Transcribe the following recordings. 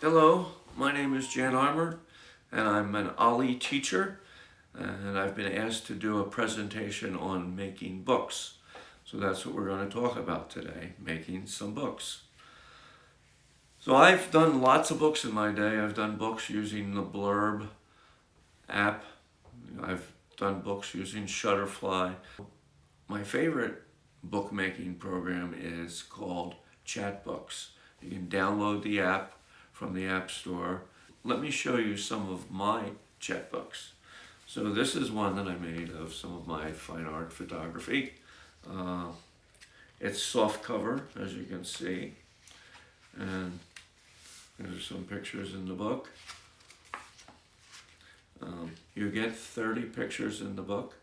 Hello, my name is Jan Armour, and I'm an OLLI teacher, and I've been asked to do a presentation on making books. So that's what we're going to talk about today, making some books. So I've done lots of books in my day. I've done books using the Blurb app. I've done books using Shutterfly. My favorite bookmaking program is called Chatbooks. You can download the app from the App Store. Let me show you some of my Chatbooks. So this is one that I made of some of my fine art photography. It's soft cover, as you can see, and there's some pictures in the book. You get 30 pictures in the book,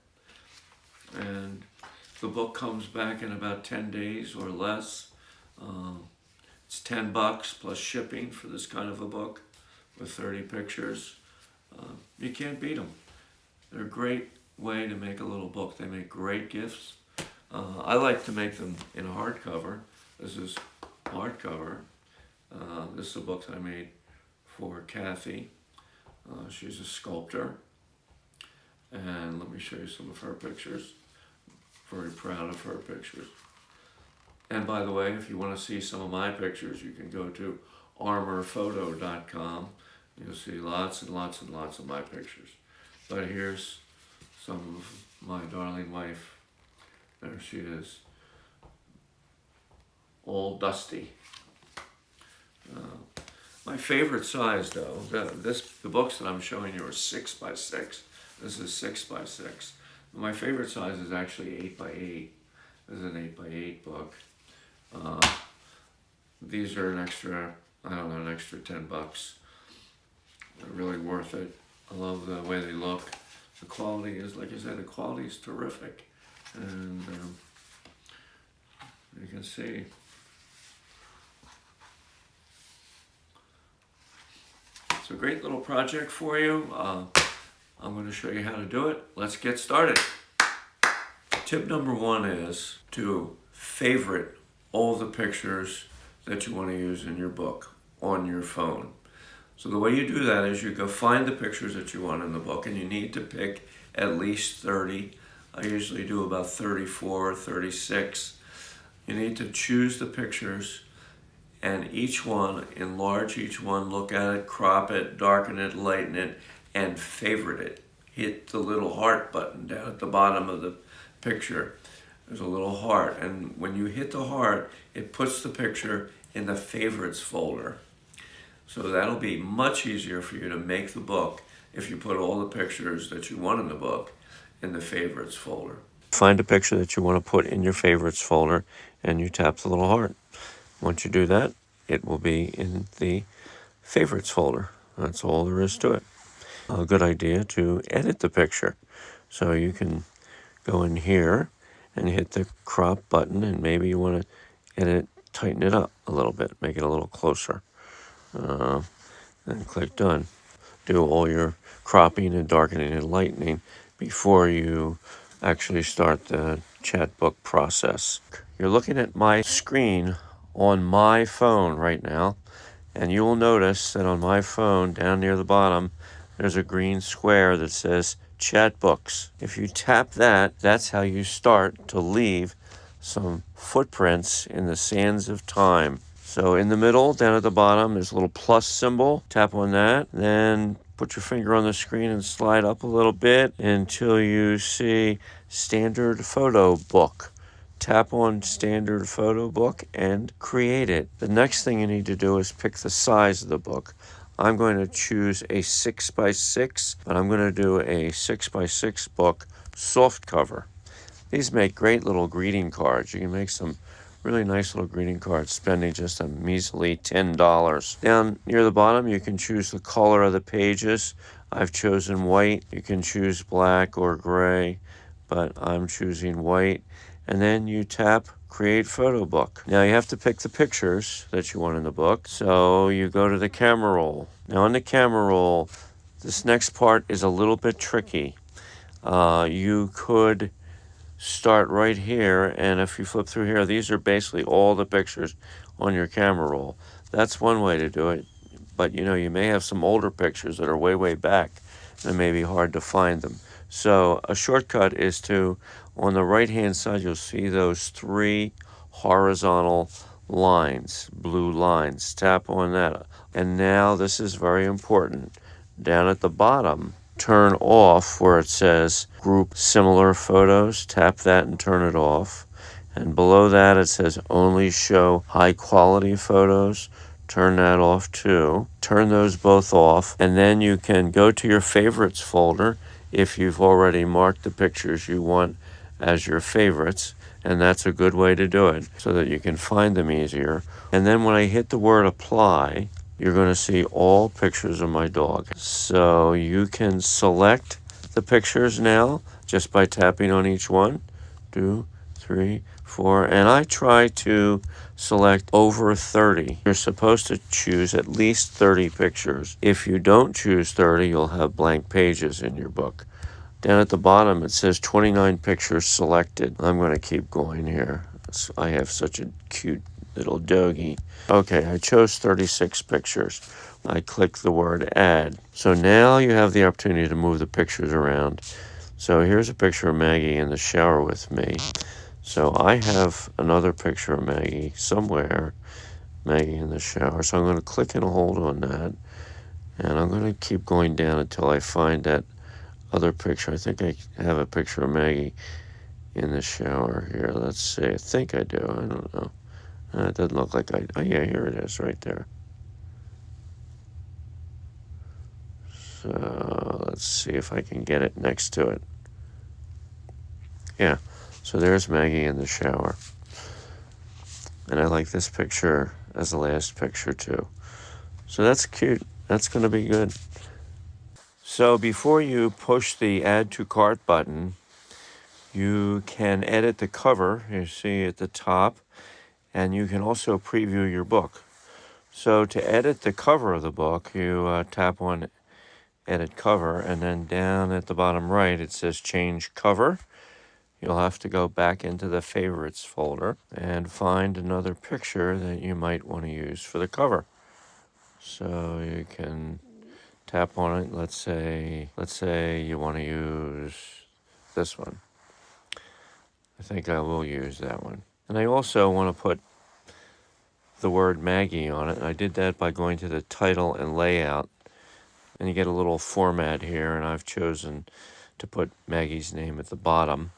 and the book comes back in about 10 days or less. It's $10 plus shipping for this kind of a book with 30 pictures. You can't beat them. They're a great way to make a little book. They make great gifts. I like to make them in hardcover. This is hardcover. This is a book that I made for Kathy. She's a sculptor. And let me show you some of her pictures. Very proud of her pictures. And by the way, if you want to see some of my pictures, you can go to armorphoto.com. You'll see lots and lots and lots of my pictures. But here's some of my darling wife. There she is, all dusty. My favorite size, though, the books that I'm showing you are 6 by 6. This is 6 by 6. My favorite size is actually 8 by 8. This is an 8 by 8 book. These are an extra $10. They're really worth it. I love the way they look. The quality is, like I said, the quality is terrific. And you can see. It's a great little project for you. I'm going to show you how to do it. Let's get started. Tip number 1 is to favorite all the pictures that you want to use in your book on your phone. So the way you do that is you go find the pictures that you want in the book, and you need to pick at least 30. I usually do about 34, 36. You need to choose the pictures, and each one, enlarge each one, look at it, crop it, darken it, lighten it, and favorite it. Hit the little heart button down at the bottom of the picture. There's a little heart, and when you hit the heart, it puts the picture in the favorites folder. So that'll be much easier for you to make the book if you put all the pictures that you want in the book in the favorites folder. Find a picture that you want to put in your favorites folder, and you tap the little heart. Once you do that, it will be in the favorites folder. That's all there is to it. A good idea to edit the picture. So you can go in here and hit the crop button, and maybe you want to edit, tighten it up a little bit, make it a little closer. And click done. Do all your cropping and darkening and lightening before you actually start the chatbook process. You're looking at my screen on my phone right now, and you will notice that on my phone down near the bottom there's a green square that says Chatbooks. If you tap that, that's how you start to leave some footprints in the sands of time. So in the middle, down at the bottom, there's a little plus symbol. Tap on that. Then put your finger on the screen and slide up a little bit until you see Standard Photo Book. Tap on Standard Photo Book and create it. The next thing you need to do is pick the size of the book. I'm going to choose a 6 by 6, but I'm going to do a 6 by 6 book soft cover. These make great little greeting cards. You can make some really nice little greeting cards spending just a measly $10. Down near the bottom, you can choose the color of the pages. I've chosen white. You can choose black or gray, but I'm choosing white. And then you tap Create Photo Book. Now you have to pick the pictures that you want in the book. So you go to the camera roll. Now on the camera roll, this next part is a little bit tricky. You could start right here, and if you flip through here, these are basically all the pictures on your camera roll. That's one way to do it. but you may have some older pictures that are way, way back, and it may be hard to find them. So a shortcut is on the right-hand side, you'll see those 3 horizontal lines, blue lines. Tap on that. And now this is very important. Down at the bottom, turn off where it says group similar photos. Tap that and turn it off. And below that it says only show high quality photos. Turn that off too. Turn those both off, and then you can go to your favorites folder if you've already marked the pictures you want as your favorites, and that's a good way to do it so that you can find them easier. And then when I hit the word apply, you're going to see all pictures of my dog. So you can select the pictures now just by tapping on each one. 2, 3, 4, and I try to select over 30. You're supposed to choose at least 30 pictures. If you don't choose 30, you'll have blank pages in your book. Down at the bottom, it says 29 pictures selected. I'm going to keep going here. I have such a cute little doggy. Okay, I chose 36 pictures. I click the word add. So now you have the opportunity to move the pictures around. So here's a picture of Maggie in the shower with me. So I have another picture of Maggie somewhere, Maggie in the shower. So I'm going to click and hold on that. And I'm going to keep going down until I find that other picture. I think I have a picture of Maggie in the shower here. Let's see. I think I do. I don't know. It doesn't look like I... Oh, yeah, here it is right there. So let's see if I can get it next to it. Yeah. So there's Maggie in the shower. And I like this picture as the last picture too. So that's cute. That's going to be good. So before you push the add to cart button, you can edit the cover, you see at the top, and you can also preview your book. So to edit the cover of the book, you tap on edit cover, and then down at the bottom right it says change cover. You'll have to go back into the favorites folder and find another picture that you might want to use for the cover. So you can tap on it. Let's say you want to use this one. I think I will use that one. And I also want to put the word Maggie on it. I did that by going to the title and layout. And you get a little format here, and I've chosen to put Maggie's name at the bottom.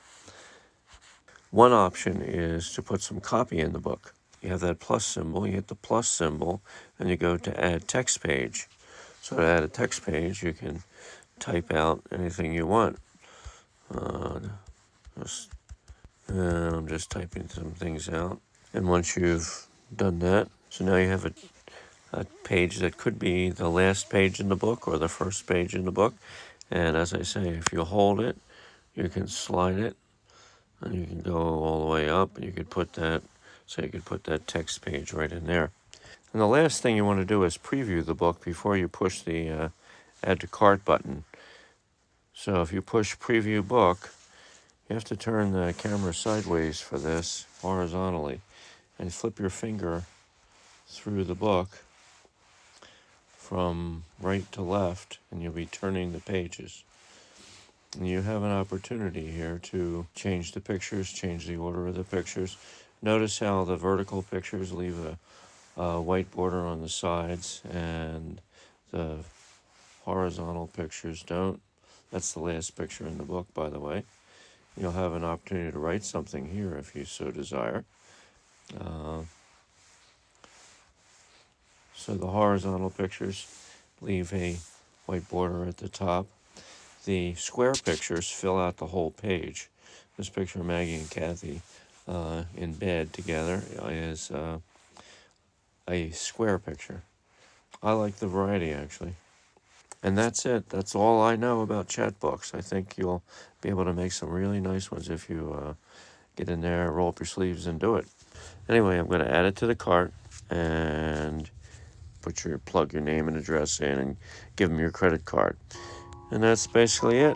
One option is to put some copy in the book. You have that plus symbol, you hit the plus symbol, and you go to add text page. So to add a text page, you can type out anything you want. I'm just typing some things out. And once you've done that, so now you have a page that could be the last page in the book or the first page in the book. And as I say, if you hold it, you can slide it, and you can go all the way up, and you could put that, so you could put that text page right in there. And the last thing you want to do is preview the book before you push the add to cart button. So if you push preview book, you have to turn the camera sideways for this, horizontally, and flip your finger through the book from right to left, and you'll be turning the pages. And you have an opportunity here to change the pictures, change the order of the pictures. Notice how the vertical pictures leave a white border on the sides, and the horizontal pictures don't. That's the last picture in the book, by the way. You'll have an opportunity to write something here if you so desire. So the horizontal pictures leave a white border at the top. The square pictures fill out the whole page. This picture of Maggie and Kathy in bed together is a square picture. I like the variety, actually. And that's it. That's all I know about Chatbooks. I think you'll be able to make some really nice ones if you get in there, roll up your sleeves, and do it. Anyway, I'm going to add it to the cart and plug your name and address in and give them your credit card. And that's basically it.